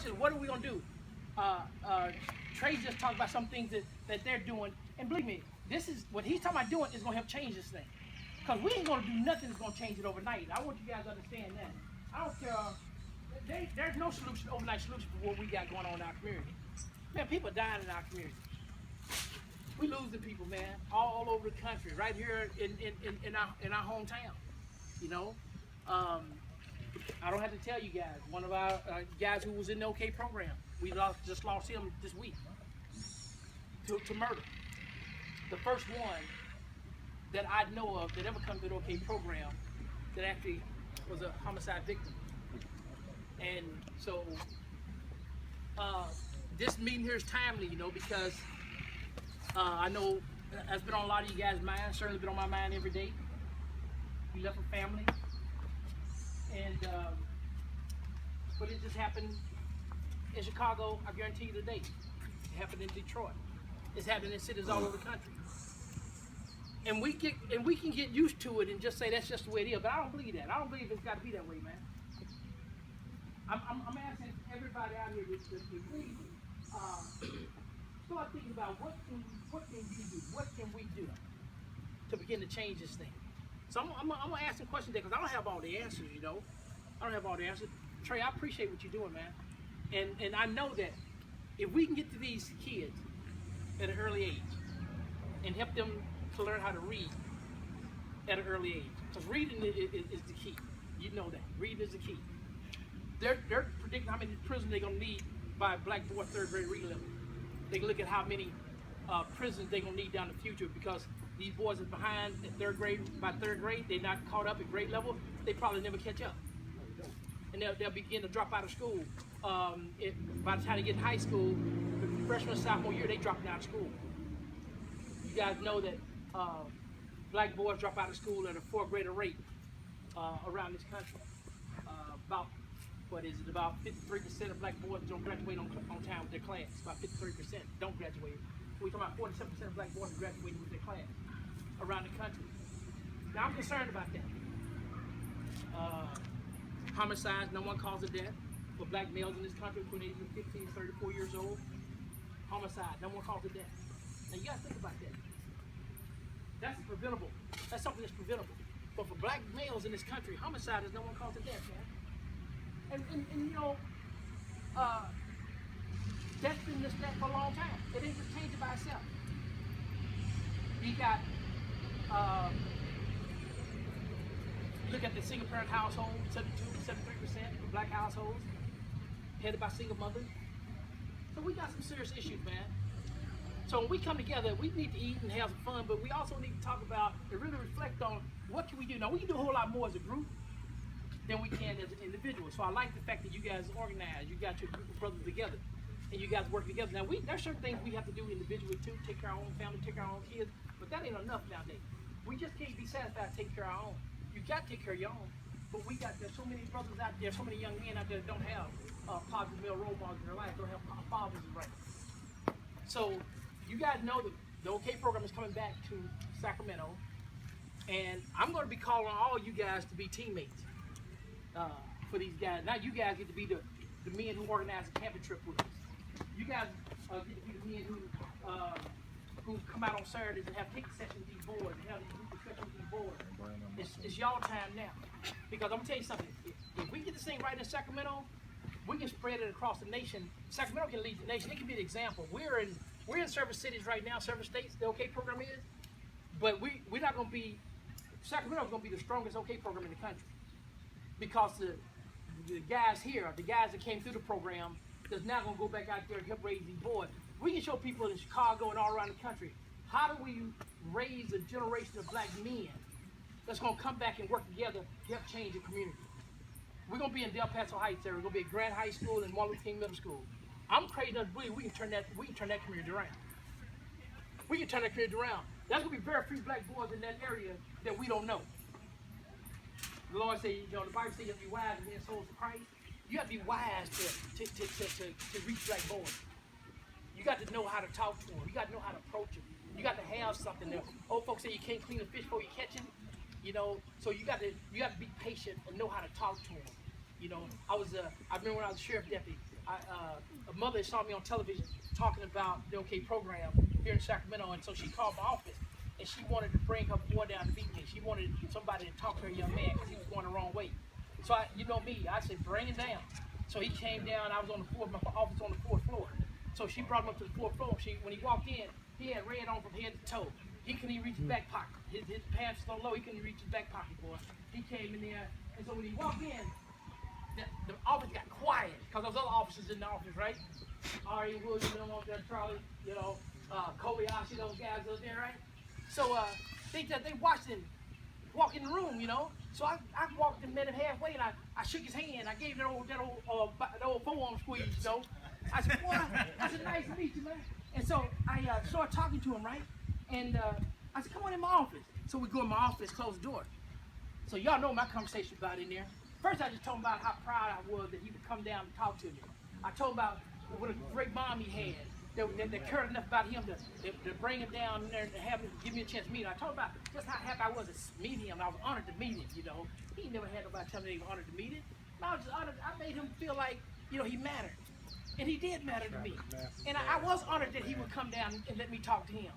question is, what are we gonna do? Trey just talked about some things that they're doing, and believe me, this is what he's talking about doing is gonna help change this thing. Because we ain't gonna do nothing that's gonna change it overnight. I want you guys to understand that. I don't care. There's no solution, overnight solution for what we got going on in our community. Man, people are dying in our community. We losing people, man, all over the country, right here in our hometown. You know, I don't have to tell you guys. One of our guys who was in the OK program, we just lost him this week to murder. The first one that I know of that ever come to the OK program that actually was a homicide victim. And so this meeting here is timely, you know, because I know it's been on a lot of you guys' minds, certainly been on my mind every day. We left a family, and but it just happened in Chicago. I guarantee you today, it happened in Detroit. It's happening in cities all over the country. And we can get used to it and just say that's just the way it is. But I don't believe that. I don't believe it's got to be that way, man. I'm asking everybody out here to please start thinking about what can you do? What can we do to begin to change this thing? So I'm gonna ask some questions there because I don't have all the answers, you know. I don't have all the answers. Trey, I appreciate what you're doing, man. And I know that if we can get to these kids at an early age and help them to learn how to read at an early age, because reading is the key. You know that. Reading is the key. They're predicting how many prisons they're going to need by Black Boy third grade reading level. They can look at how many prisons they're going to need down the future because these boys are behind at third grade. By third grade, they're not caught up at grade level. They probably never catch up. And they'll begin to drop out of school. By the time they get in high school, the freshman and sophomore year, they dropping out of school. You guys know that Black boys drop out of school at a 4th grader rate around this country. About 53% of Black boys don't graduate on time with their class. About 53% don't graduate. We're talking about 47% of Black boys graduating with their class around the country. Now I'm concerned about that. Homicides, no one calls it death for Black males in this country between ages of 15 and 34 years old. Homicide, no one calls it death. Now you gotta think about that. That's preventable. That's something that's preventable. But for Black males in this country, homicide is no one calls it death, man. And you know, that's been this that for a long time. It didn't just change it by itself. You got, look at the single parent household, 72%, 73% of Black households headed by single mothers. So we got some serious issues, man. So when we come together, we need to eat and have some fun, but we also need to talk about and really reflect on what can we do. Now we can do a whole lot more as a group than we can as an individual. So I like the fact that you guys organize, you got your group of brothers together, and you guys work together. Now there's certain things we have to do individually too, take care of our own family, take care of our own kids, but that ain't enough nowadays. We just can't be satisfied taking care of our own. You got to take care of your own. But there's so many brothers out there, so many young men out there that don't have positive male role models in their life, don't have fathers right. So you guys know that the OK program is coming back to Sacramento, and I'm going to be calling on all you guys to be teammates for these guys. Now you guys get to be the men who organize the camping trip with us. You guys get to be the men who come out on Saturdays and have picnic sessions with these boys and have these group discussions with these boys. It's y'all time now. Because I'm going to tell you something. If we get this thing right in Sacramento, we can spread it across the nation. Sacramento can lead the nation. It can be an example. We're in service cities right now, service states, the OK program is. But we're not going to be, Sacramento's going to be the strongest OK program in the country. Because the guys here, the guys that came through the program, that's now going to go back out there and help raise these boys. We can show people in Chicago and all around the country, how do we raise a generation of Black men that's going to come back and work together to help change the community. We're going to be in Del Paso Heights area. We're going to be at Grant High School and Martin Luther King Middle School. I'm crazy enough to believe we can turn that community around. We can turn that community around. There's going to be very few Black boys in that area that we don't know. The Lord said, you know, the Bible says you have to be wise and win souls for Christ. You have to be wise to reach Black boys. You got to know how to talk to them. You got to know how to approach them. You got to have something there. Old folks say you can't clean a fish before you catch him. You know, so you got to be patient and know how to talk to them. You know, I remember when I was a sheriff deputy. a mother saw me on television talking about the OK program here in Sacramento, and so she called my office, and she wanted to bring her boy down to meet me. She wanted somebody to talk to her young man because he was going the wrong way. So you know me, I said, bring him down. So he came down. I was on the fourth, my office on the 4th floor. So she brought him up to the 4th floor. When he walked in, he had red on from head to toe. He couldn't even reach his back pocket. His pants so low, he couldn't reach his back pocket, boy. He came in there, and so when he walked in, the office got quiet because there was other officers in the office, right? R.E. Williams, Charlie, Kobayashi, those guys up there, right? So they watched him walk in the room, So I walked and met him halfway, and I shook his hand. I gave him that old forearm squeeze, I said, boy, I said, nice to meet you, man. And so I started talking to him, right? And I said, come on in my office. So we go in my office, close the door. So y'all know my conversation about in there. First, I just told him about how proud I was that he would come down and talk to me. I told him about what a great mom he had, that cared enough about him to bring him down there and have him give me a chance to meet him. I told him about just how happy I was to meet him. I was honored to meet him, He never had nobody tell me they were honored to meet him. And I was just honored. I made him feel like, he mattered. And he did matter to me. And I was honored that he would come down and let me talk to him.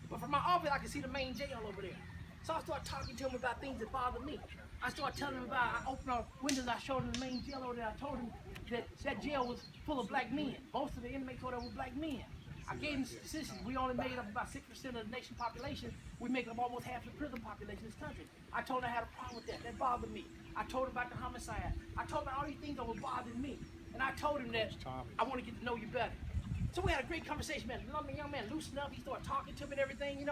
But from my office, I could see the main jail over there. So I started talking to him about things that bothered me. I started telling him I opened our windows, I showed him the main jail over there. I told him that jail was full of black men. Most of the inmates over there were black men. I gave him statistics. We only made up about 6% of the nation's population. We make up almost half the prison population in this country. I told him I had a problem with that. That bothered me. I told him about the homicide. I told him all these things that were bothering me. And I told him that I want to get to know you better. So we had a great conversation, man. The young man loosened up. He started talking to me and everything,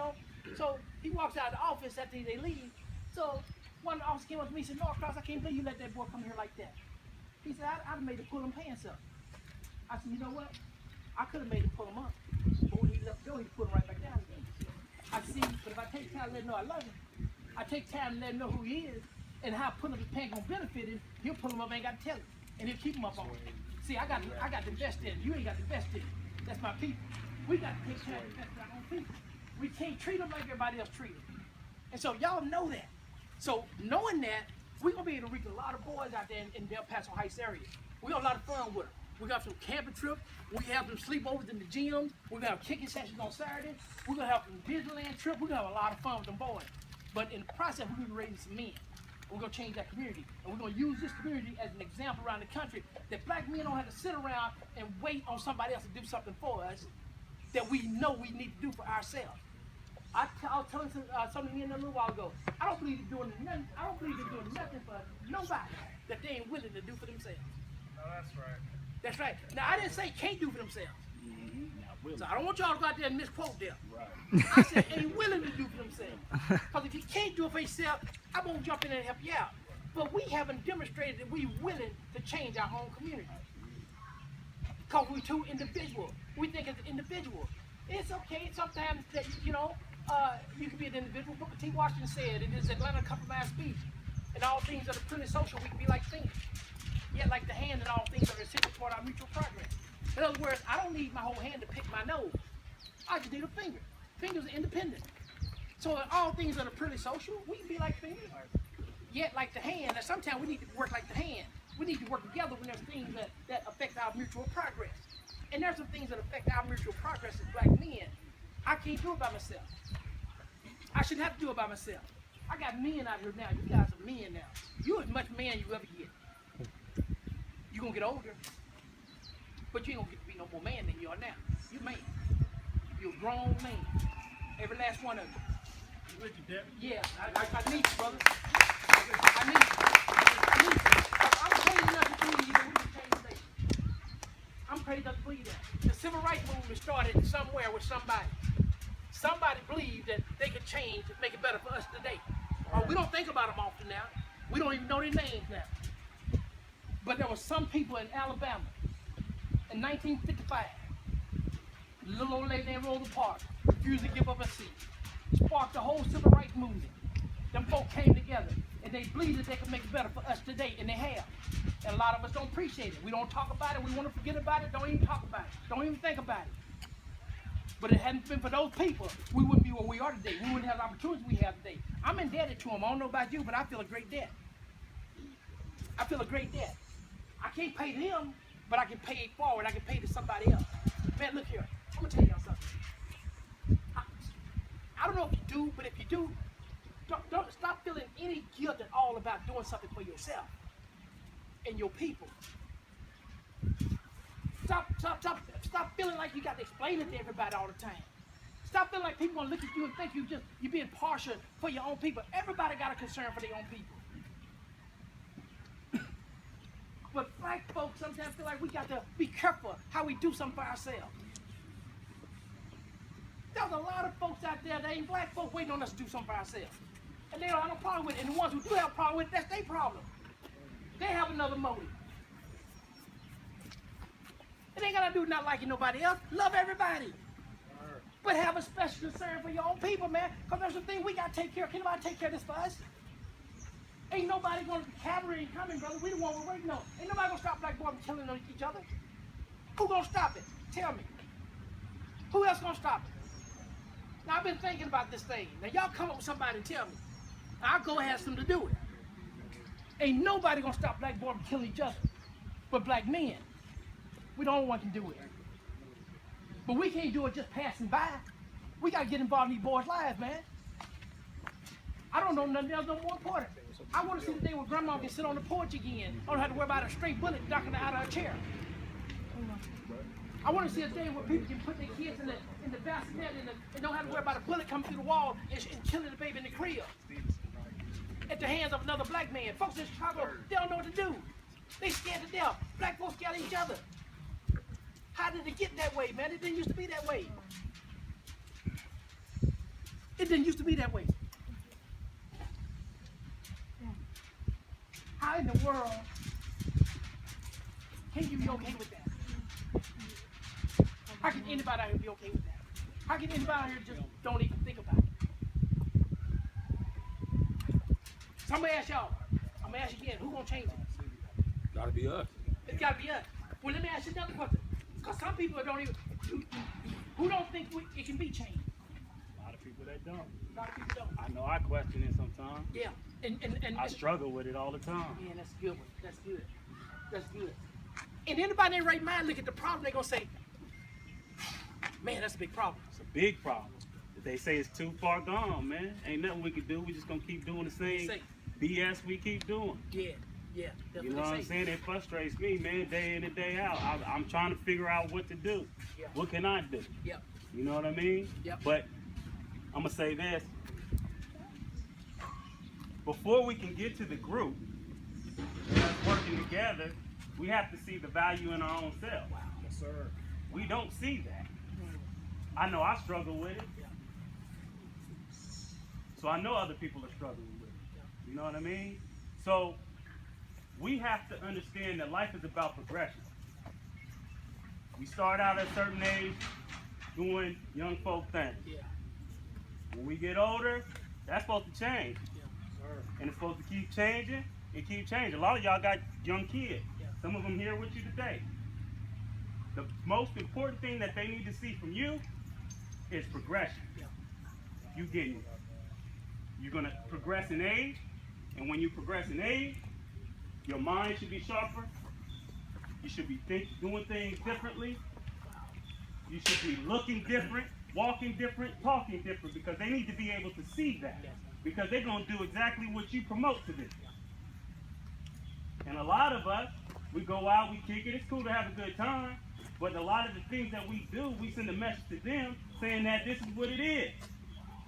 So he walks out of the office after they leave. So one officer came up to me and said, Northcross, I can't believe you let that boy come here like that. He said, I'd have made him pull them pants up. I said, you know what? I could have made him pull them up. But when he left go, he put them right back down again. I see, but if I take time to let him know I love him, I take time to let him know who he is and how pulling up his pants gonna benefit him, he'll pull them up, ain't got to tell him. And he'll keep them up on him. See, I got to invest in it. You ain't got to invest in it. That's my people. We got to take time to invest in our own people. We can't treat them like everybody else treats them. And so y'all know that. So knowing that, we're going to be able to reach a lot of boys out there in Del Paso Heights area. We got a lot of fun with them. We got some camping trips. We have some sleepovers in the gyms. We're going to have kicking sessions on Saturday. We're going to have some Disneyland trip. We're going to have a lot of fun with them boys. But in the process, we're going to be raising some men. We're going to change that community. And we're going to use this community as an example around the country that black men don't have to sit around and wait on somebody else to do something for us that we know we need to do for ourselves. I was telling something in a little while ago. I don't believe they're doing nothing. I don't believe they're doing nothing for nobody that they ain't willing to do for themselves. No, that's right. That's right. Now I didn't say can't do for themselves. So I don't want y'all to go out there and misquote them. Right. I said ain't willing to do for themselves. Because if you can't do it for yourself, I won't jump in and help you out. But we haven't demonstrated that we're willing to change our own community. Because we're too individual. We think as an individual. It's okay sometimes that, you can be an individual. Booker T. Washington said in his Atlanta Compromise speech, in all things that are purely social, we can be like fingers. Yet like the hand in all things that are essential toward our mutual progress. In other words, I don't need my whole hand to pick my nose. I just need a finger. Fingers are independent. So in all things that are purely social, we can be like fingers. Yet like the hand, and sometimes we need to work like the hand. We need to work together when there's things that affect our mutual progress. And there's some things that affect our mutual progress as black men. I can't do it by myself. I shouldn't have to do it by myself. I got men out here now. You guys are men now. You're as much man you ever get. You're going to get older, but you ain't going to get to be no more man than you are now. You're man. You're a grown man. Every last one of you. You with you, Dep? Yeah, I need you, brother. I need you. I'm crazy enough to believe that we can change the nation. I'm crazy enough to believe that. The civil rights movement started somewhere with somebody. Somebody believed that they could change and make it better for us today. We don't think about them often now. We don't even know their names now. But there were some people in Alabama in 1955, little old lady named Rosa Parks, refused to give up a seat, sparked the whole civil rights movement. Them folk came together and they believed that they could make it better for us today, and they have. And a lot of us don't appreciate it. We don't talk about it. We want to forget about it. Don't even talk about it. Don't even think about it. But it hadn't been for those people, we wouldn't be where we are today. We wouldn't have the opportunities we have today. I'm indebted to them. I don't know about you, but I feel a great debt. I feel a great debt. I can't pay them, but I can pay it forward. I can pay to somebody else. Man, look here. I'm gonna tell y'all something. I don't know if you do, but if you do, don't stop feeling any guilt at all about doing something for yourself and your people. Stop feeling like you got to explain it to everybody all the time. Stop feeling like people gonna look at you and think you're being partial for your own people. Everybody got a concern for their own people. But black folks sometimes feel like we got to be careful how we do something for ourselves. There's a lot of folks out there that ain't black folks waiting on us to do something for ourselves. And they don't have no problem with it. And the ones who do have a problem with it, that's their problem. They have another motive. It ain't got to do with not liking nobody else. Love everybody. But have a special concern for your own people, man. Because there's some things we got to take care of. Can nobody take care of this for us? Ain't nobody going to cavalry ain't coming, brother. We the one we're waiting on. Ain't nobody going to stop black boys from killing each other. Who going to stop it? Tell me. Who else going to stop it? Now, I've been thinking about this thing. Now, y'all come up with somebody and tell me. I'll go ask them to do it. Ain't nobody going to stop black boys from killing each other but black men. We the only one can do it. But we can't do it just passing by. We got to get involved in these boys' lives, man. I don't know nothing else no more important. I want to see the day when grandma can sit on the porch again. I don't have to worry about a stray bullet knocking her out of her chair. I want to see a day where people can put their kids in the bassinet and don't have to worry about a bullet coming through the wall and killing the baby in the crib at the hands of another black man. Folks in Chicago, they don't know what to do. They scared to death. Black folks scared of each other. How did it get that way, man? It didn't used to be that way. It didn't used to be that way. How in the world can you be okay with that? How can anybody out here be okay with that? How can anybody out here just don't even think about it? So I'm gonna ask y'all. I'm gonna ask you again. Who gonna change it? Gotta be us. It's gotta be us. Well, let me ask you another question. Because some people don't even, who don't think it can be changed? A lot of people that don't. A lot of people don't. I know I question it sometimes. Yeah, and I struggle with it all the time. Yeah, that's a good one. That's good. That's good. And anybody in their right mind look at the problem, they're gonna say, man, that's a big problem. It's a big problem. They say it's too far gone, man. Ain't nothing we can do. We just gonna keep doing the same BS we keep doing. Yeah, yeah. That's You know what I'm saying? It frustrates me, man, day in and day out. I'm trying to figure out what to do. Yeah. What can I do? Yep. You know what I mean? Yep. But I'm gonna say this. Before we can get to the group that's working together, we have to see the value in our own self. Wow. Yes, sir. We don't see that. I know I struggle with it. Yeah. So I know other people are struggling with it. You know what I mean? So we have to understand that life is about progression. We start out at a certain age doing young folk things. Yeah. When we get older, that's supposed to change. Yeah. And it's supposed to keep changing and keep changing. A lot of y'all got young kids. Yeah. Some of them here with you today. The most important thing that they need to see from you is progression. Yeah. You getting it. You're going to progress in age, and when you progress in age, your mind should be sharper. You should be doing things differently. You should be looking different, walking different, talking different, because they need to be able to see that. Because they're going to do exactly what you promote to them. And a lot of us, we go out, we kick it. It's cool to have a good time, but a lot of the things that we do, we send a message to them saying that this is what it is.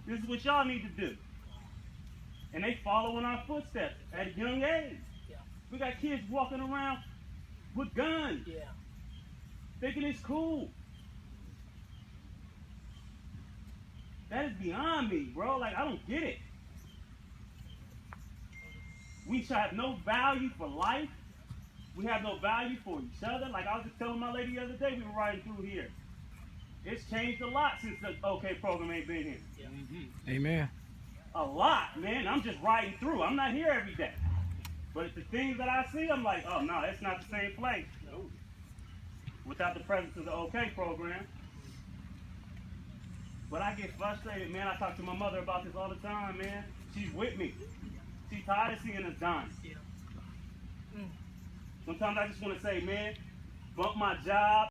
This is what y'all need to do. And they follow in our footsteps at a young age. Yeah. We got kids walking around with guns, Yeah. thinking it's cool. That is beyond me, bro. Like, I don't get it. We should have no value for life. We have no value for each other. Like I was just telling my lady the other day, we were riding through here. It's changed a lot since the OK program ain't been here. Yeah. Mm-hmm. Amen. A lot, man. I'm just riding through. I'm not here every day. But the things that I see, I'm like, oh, no, it's not the same place. No. Without the presence of the OK program. But I get frustrated, man. I talk to my mother about this all the time, man. She's with me. She's tired of seeing us dying. Yeah. Sometimes I just want to say, man, bump my job.